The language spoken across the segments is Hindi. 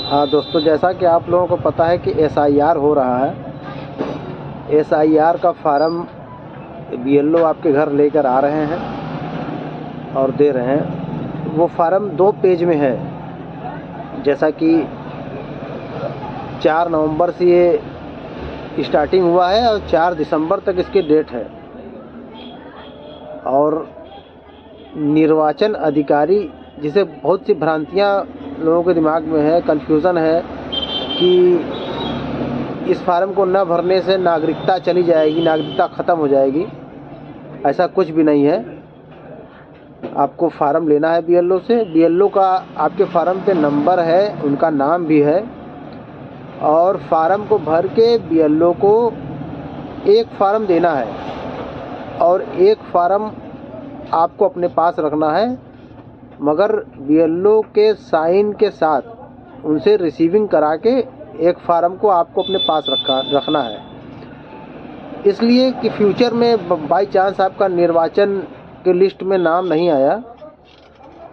हाँ दोस्तों, जैसा कि आप लोगों को पता है कि एसआईआर हो रहा है। एसआईआर का फार्म बीएलओ आपके घर लेकर आ रहे हैं और दे रहे हैं। वो फार्म 2 पेज में है। जैसा कि 4 नवंबर से ये स्टार्टिंग हुआ है और 4 दिसंबर तक इसकी डेट है। और निर्वाचन अधिकारी, जिसे बहुत सी भ्रांतियां लोगों के दिमाग में है, कन्फ्यूज़न है कि इस फार्म को न भरने से नागरिकता चली जाएगी, नागरिकता ख़त्म हो जाएगी। ऐसा कुछ भी नहीं है। आपको फार्म लेना है बीएलओ से। बीएलओ का आपके फार्म पे नंबर है, उनका नाम भी है। और फार्म को भर के बीएलओ को एक फार्म देना है और एक फार्म आपको अपने पास रखना है, मगर बीएलओ के साइन के साथ उनसे रिसीविंग करा के एक फार्म को आपको अपने पास रखना है। इसलिए कि फ्यूचर में बाई चांस आपका निर्वाचन के लिस्ट में नाम नहीं आया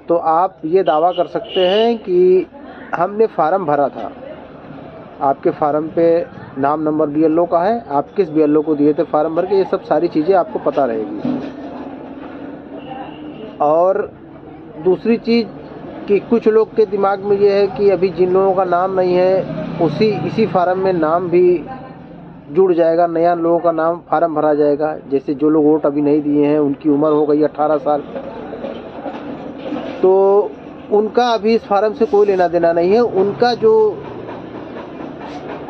तो आप ये दावा कर सकते हैं कि हमने फार्म भरा था। आपके फार्म पे नाम नंबर बीएलओ का है, आप किस बीएलओ को दिए थे फार्म भर के, ये सब सारी चीज़ें आपको पता रहेगी। और दूसरी चीज़ कि कुछ लोग के दिमाग में ये है कि अभी जिन लोगों का नाम नहीं है इसी फार्म में नाम भी जुड़ जाएगा, नया लोगों का नाम फार्म भरा जाएगा। जैसे जो लोग वोट अभी नहीं दिए हैं, उनकी उम्र हो गई 18 साल, तो उनका अभी इस फार्म से कोई लेना देना नहीं है। उनका जो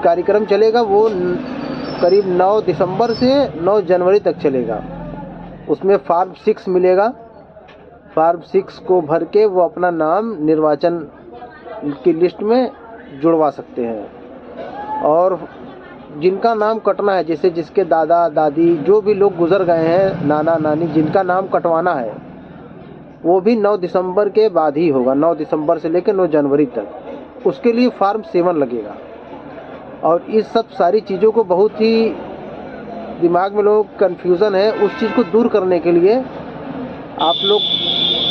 कार्यक्रम चलेगा वो करीब 9 दिसंबर से 9 जनवरी तक चलेगा। उसमें फार्म 6 मिलेगा। फार्म 6 को भर के वो अपना नाम निर्वाचन की लिस्ट में जुड़वा सकते हैं। और जिनका नाम कटना है, जैसे जिसके दादा दादी जो भी लोग गुजर गए हैं, नाना नानी, जिनका नाम कटवाना है वो भी 9 दिसंबर के बाद ही होगा। 9 दिसंबर से लेकर 9 जनवरी तक उसके लिए फार्म 7 लगेगा। और इस सब सारी चीज़ों को, बहुत ही दिमाग में लोग कन्फ्यूज़न है, उस चीज़ को दूर करने के लिए आप लोग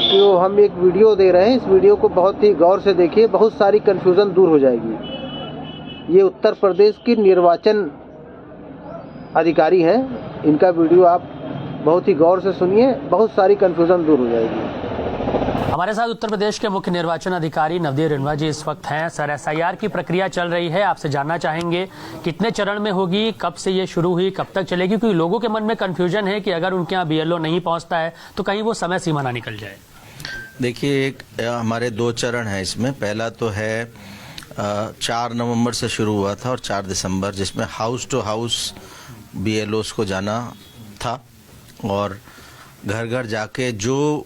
को हम एक वीडियो दे रहे हैं। इस वीडियो को बहुत ही गौर से देखिए, बहुत सारी कन्फ्यूज़न दूर हो जाएगी। ये उत्तर प्रदेश की निर्वाचन अधिकारी हैं, इनका वीडियो आप बहुत ही गौर से सुनिए, बहुत सारी कन्फ्यूज़न दूर हो जाएगी। हमारे साथ उत्तर प्रदेश के मुख्य निर्वाचन अधिकारी नवदीप रिंधवा जी इस वक्त हैं। सर, एसआईआर की प्रक्रिया चल रही है, आपसे जानना चाहेंगे कितने चरण में होगी, कब से ये शुरू हुई, कब तक चलेगी? क्योंकि लोगों के मन में कन्फ्यूजन है कि अगर उनके यहाँ बीएलओ नहीं पहुँचता है तो कहीं वो समय सीमा ना निकल जाए। देखिए, हमारे 2 चरण हैं इसमें। पहला तो है 4 नवंबर से शुरू हुआ था और 4 दिसंबर, जिसमें हाउस टू हाउस बीएलओस को जाना था और घर घर जाके जो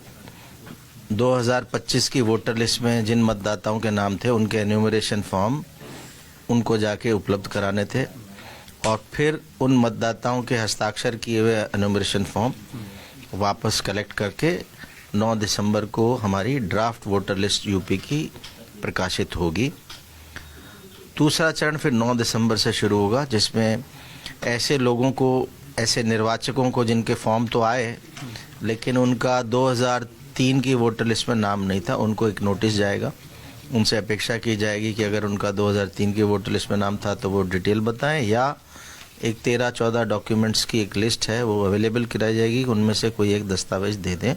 2025 की वोटर लिस्ट में जिन मतदाताओं के नाम थे उनके एन्यूमरेशन फॉर्म उनको जाके उपलब्ध कराने थे। और फिर उन मतदाताओं के हस्ताक्षर किए हुए एन्यूमरेशन फॉर्म वापस कलेक्ट करके 9 दिसंबर को हमारी ड्राफ्ट वोटर लिस्ट यूपी की प्रकाशित होगी। दूसरा चरण फिर 9 दिसंबर से शुरू होगा, जिसमें ऐसे लोगों को, ऐसे निर्वाचकों को जिनके फॉर्म तो आए लेकिन उनका 2003 की वोटर लिस्ट में नाम नहीं था, उनको एक नोटिस जाएगा। उनसे अपेक्षा की जाएगी कि अगर उनका 2003 की वोटर लिस्ट में नाम था तो वो डिटेल बताएं, या एक 13-14 डॉक्यूमेंट्स की एक लिस्ट है वो अवेलेबल कराई जाएगी, उनमें से कोई एक दस्तावेज दे दें।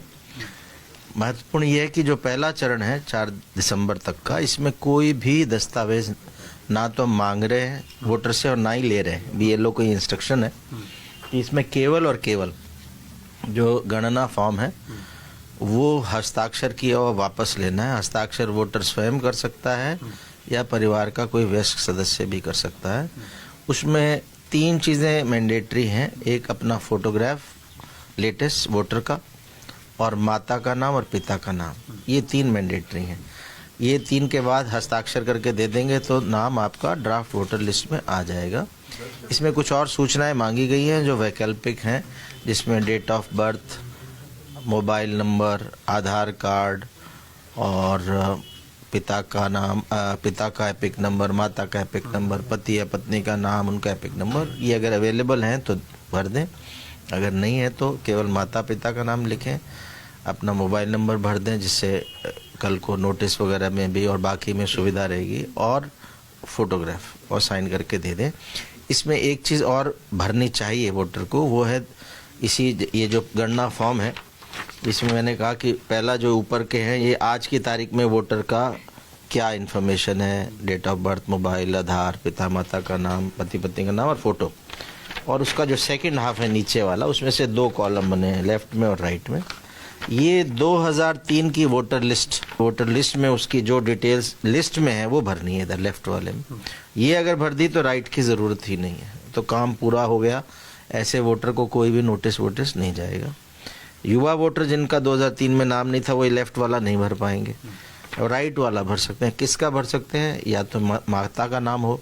महत्वपूर्ण ये है कि जो पहला चरण है 4 दिसंबर तक का, इसमें कोई भी दस्तावेज ना तो मांग रहे हैं वोटर से और ना ही ले रहे हैं। बीएलओ को ये इंस्ट्रक्शन है कि इसमें केवल और केवल जो गणना फॉर्म है वो हस्ताक्षर किया हुआ वापस लेना है। हस्ताक्षर वोटर स्वयं कर सकता है या परिवार का कोई वयस्क सदस्य भी कर सकता है। उसमें 3 चीज़ें मैंडेटरी हैं। एक अपना फोटोग्राफ लेटेस्ट वोटर का, और माता का नाम और पिता का नाम, ये 3 मैंडेटरी हैं। ये 3 के बाद हस्ताक्षर करके दे देंगे तो नाम आपका ड्राफ्ट वोटर लिस्ट में आ जाएगा। इसमें कुछ और सूचनाएं मांगी गई हैं जो वैकल्पिक हैं, जिसमें date of birth, mobile number, Aadhaar card और पिता का नाम, पिता का एपिक नंबर, माता का एपिक नंबर, पति या पत्नी का नाम, उनका एपिक नंबर, ये अगर अवेलेबल हैं तो भर दें। अगर नहीं है तो केवल माता पिता का नाम लिखें, अपना मोबाइल नंबर भर दें जिससे कल को नोटिस वगैरह में भी और बाकी में सुविधा रहेगी, और फोटोग्राफ और साइन करके दे दें। इसमें एक चीज़ और भरनी चाहिए वोटर को, वो है ये जो गणना फॉर्म है, इसमें मैंने कहा कि पहला जो ऊपर के हैं ये आज की तारीख में वोटर का क्या इन्फॉर्मेशन है, डेट ऑफ बर्थ, मोबाइल, आधार, पिता माता का नाम, पति पत्नी का नाम और फोटो। और उसका जो सेकंड हाफ है नीचे वाला, उसमें से 2 कॉलम बने हैं, लेफ्ट में और राइट में। ये 2003 की वोटर लिस्ट में उसकी जो डिटेल्स लिस्ट में है वो भरनी है इधर लेफ्ट वाले में। ये अगर भर दी तो राइट की ज़रूरत ही नहीं है, तो काम पूरा हो गया। ऐसे वोटर को कोई भी नोटिस नहीं जाएगा। युवा वोटर जिनका 2003 में नाम नहीं था, वो लेफ्ट वाला नहीं भर पाएंगे और राइट वाला भर सकते हैं। किसका भर सकते हैं? या तो माता का नाम हो,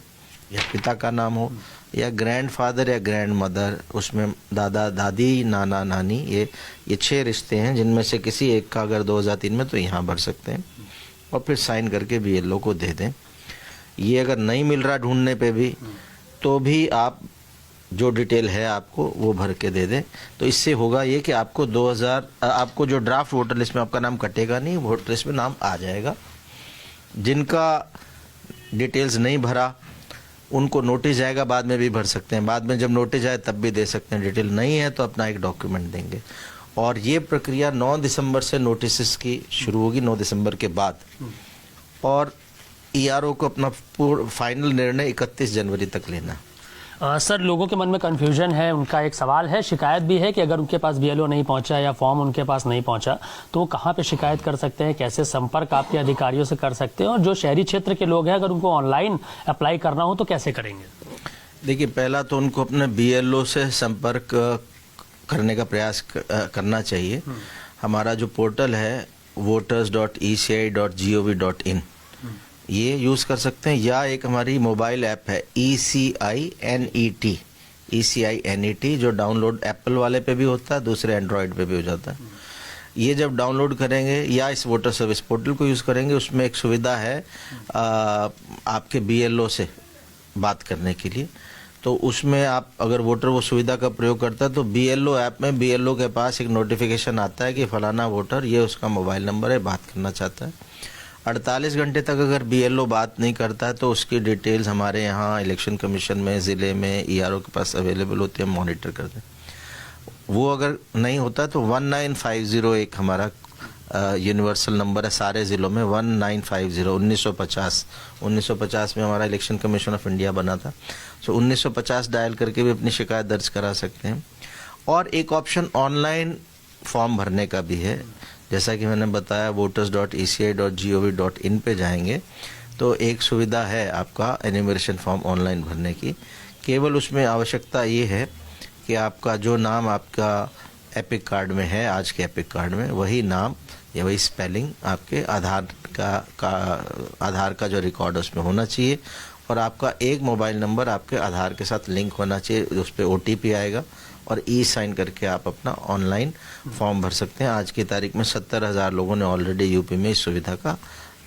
या पिता का नाम हो, या ग्रैंडफादर या ग्रैंड मदर, उसमें दादा दादी, नाना नानी, ये 6 रिश्ते हैं जिनमें से किसी एक का अगर 2003 में, तो यहाँ भर सकते हैं और फिर साइन करके BLO को दे दें। ये अगर नहीं मिल रहा ढूंढने पे भी, तो भी आप जो डिटेल है आपको वो भर के दे दें। तो इससे होगा ये कि आपको आपको जो ड्राफ्ट वोटर लिस्ट में आपका नाम कटेगा नहीं, वोटर लिस्ट में नाम आ जाएगा। जिनका डिटेल्स नहीं भरा उनको नोटिस जाएगा, बाद में भी भर सकते हैं, बाद में जब नोटिस आए तब भी दे सकते हैं। डिटेल नहीं है तो अपना एक डॉक्यूमेंट देंगे। और ये प्रक्रिया 9 दिसंबर से नोटिस की शुरू होगी, 9 दिसंबर के बाद। और ERO को अपना फाइनल निर्णय 31 जनवरी तक लेना। सर, लोगों के मन में कन्फ्यूजन है, उनका एक सवाल है, शिकायत भी है कि अगर उनके पास BLO नहीं पहुंचा या फॉर्म उनके पास नहीं पहुंचा तो वो कहाँ पे शिकायत कर सकते हैं, कैसे संपर्क आपके अधिकारियों से कर सकते हैं, और जो शहरी क्षेत्र के लोग हैं अगर उनको ऑनलाइन अप्लाई करना हो तो कैसे करेंगे? देखिए, पहला तो उनको अपने BLO से संपर्क करने का प्रयास करना चाहिए। हमारा जो पोर्टल है voters.eci.gov.in, ये यूज़ कर सकते हैं, या एक हमारी मोबाइल ऐप है ECI NET, जो डाउनलोड एप्पल वाले पे भी होता है, दूसरे एंड्रॉयड पे भी हो जाता है। ये जब डाउनलोड करेंगे या इस वोटर सर्विस पोर्टल को यूज़ करेंगे, उसमें एक सुविधा है आपके BLO से बात करने के लिए। तो उसमें आप अगर वोटर वो सुविधा का प्रयोग करता है तो BLO ऐप में BLO के पास एक नोटिफिकेशन आता है कि फलाना वोटर, ये उसका मोबाइल नंबर है, बात करना चाहता है। 48 घंटे तक अगर BLO बात नहीं करता है तो उसकी डिटेल्स हमारे यहाँ इलेक्शन कमीशन में, ज़िले में ERO के पास अवेलेबल होती है, हम मॉनिटर करते हैं। वो अगर नहीं होता तो 1950 एक हमारा यूनिवर्सल नंबर है सारे ज़िलों में, 1950। 1950 में हमारा इलेक्शन कमीशन ऑफ इंडिया बना था, सो 1950 डायल करके भी अपनी शिकायत दर्ज करा सकते हैं। और एक ऑप्शन ऑनलाइन फॉर्म भरने का भी है, जैसा कि मैंने बताया voters.eci.gov.in पे जाएंगे तो एक सुविधा है आपका एन्यूमरेशन फॉर्म ऑनलाइन भरने की। केवल उसमें आवश्यकता ये है कि आपका जो नाम आपका एपिक कार्ड में है, आज के एपिक कार्ड में, वही नाम या वही स्पेलिंग आपके आधार का जो रिकॉर्ड है उसमें होना चाहिए, और आपका एक मोबाइल नंबर आपके आधार के साथ लिंक होना चाहिए, उस पर OTP आएगा और साइन करके आप अपना ऑनलाइन फॉर्म भर सकते हैं। आज की तारीख में 70,000 लोगों ने ऑलरेडी यूपी में इस सुविधा का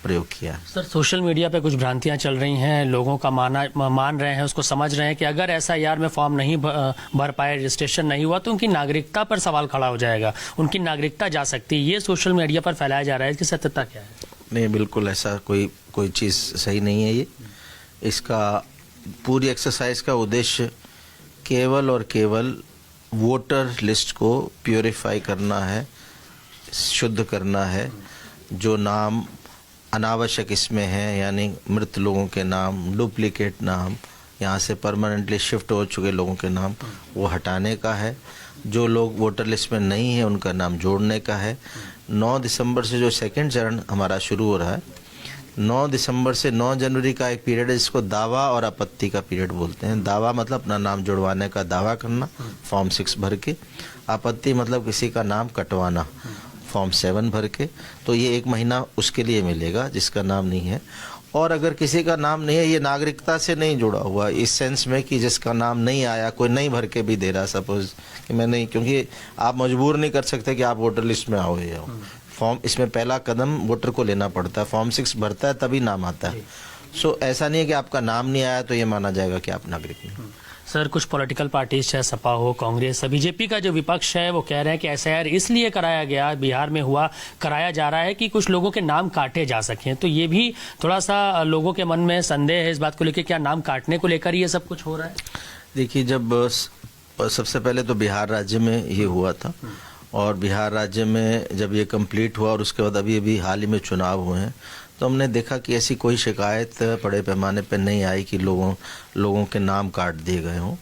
प्रयोग किया। सर, सोशल मीडिया पे कुछ भ्रांतियां चल रही हैं, लोगों का मान रहे हैं, उसको समझ रहे हैं कि अगर SIR में फॉर्म नहीं भर पाए, रजिस्ट्रेशन नहीं हुआ तो उनकी नागरिकता पर सवाल खड़ा हो जाएगा, उनकी नागरिकता जा सकती है। ये सोशल मीडिया पर फैलाया जा रहा है, इसकी सत्यता क्या है? नहीं, बिल्कुल ऐसा कोई चीज़ सही नहीं है। ये इसका पूरी एक्सरसाइज का उद्देश्य केवल और केवल वोटर लिस्ट को प्योरीफाई करना है, शुद्ध करना है। जो नाम अनावश्यक इसमें है, यानी मृत लोगों के नाम, डुप्लीकेट नाम, यहाँ से परमानेंटली शिफ्ट हो चुके लोगों के नाम, वो हटाने का है। जो लोग वोटर लिस्ट में नहीं है उनका नाम जोड़ने का है। 9 दिसंबर से जो सेकंड चरण हमारा शुरू हो रहा है, 9 दिसंबर से 9 जनवरी का एक पीरियड है जिसको दावा और आपत्ति का पीरियड बोलते हैं। दावा मतलब अपना नाम जुड़वाने का दावा करना फॉर्म 6 भर के, आपत्ति मतलब किसी का नाम कटवाना फॉर्म 7 भर के। तो ये 1 महीना उसके लिए मिलेगा जिसका नाम नहीं है। और अगर किसी का नाम नहीं है, ये नागरिकता से नहीं जुड़ा हुआ इस सेंस में कि जिसका नाम नहीं आया, कोई नहीं भर के भी दे रहा, सपोज कि मैं नहीं, क्योंकि आप मजबूर नहीं कर सकते कि आप वोटर लिस्ट में आओ या फॉर्म, इसमें पहला कदम वोटर को लेना पड़ता है। फॉर्म 6 भरता है तभी नाम आता है। सो ऐसा नहीं है कि आपका नाम नहीं आया तो ये माना जाएगा कि आप नागरिक नहीं। सर कुछ पॉलिटिकल पार्टीज चाहे सपा हो, कांग्रेस, बीजेपी का जो विपक्ष है वो कह रहे हैं कि एसआईआर इसलिए कराया गया, बिहार में हुआ, कराया जा रहा है कि कुछ लोगों के नाम काटे जा सकें। तो ये भी थोड़ा सा लोगों के मन में संदेह है इस बात को लेकर, क्या नाम काटने को लेकर ये सब कुछ हो रहा है? देखिए, जब सबसे पहले तो बिहार राज्य में ये हुआ था और बिहार राज्य में जब ये कंप्लीट हुआ और उसके बाद अभी हाल ही में चुनाव हुए हैं, तो हमने देखा कि ऐसी कोई शिकायत बड़े पैमाने पर नहीं आई कि लोगों के नाम काट दिए गए हों।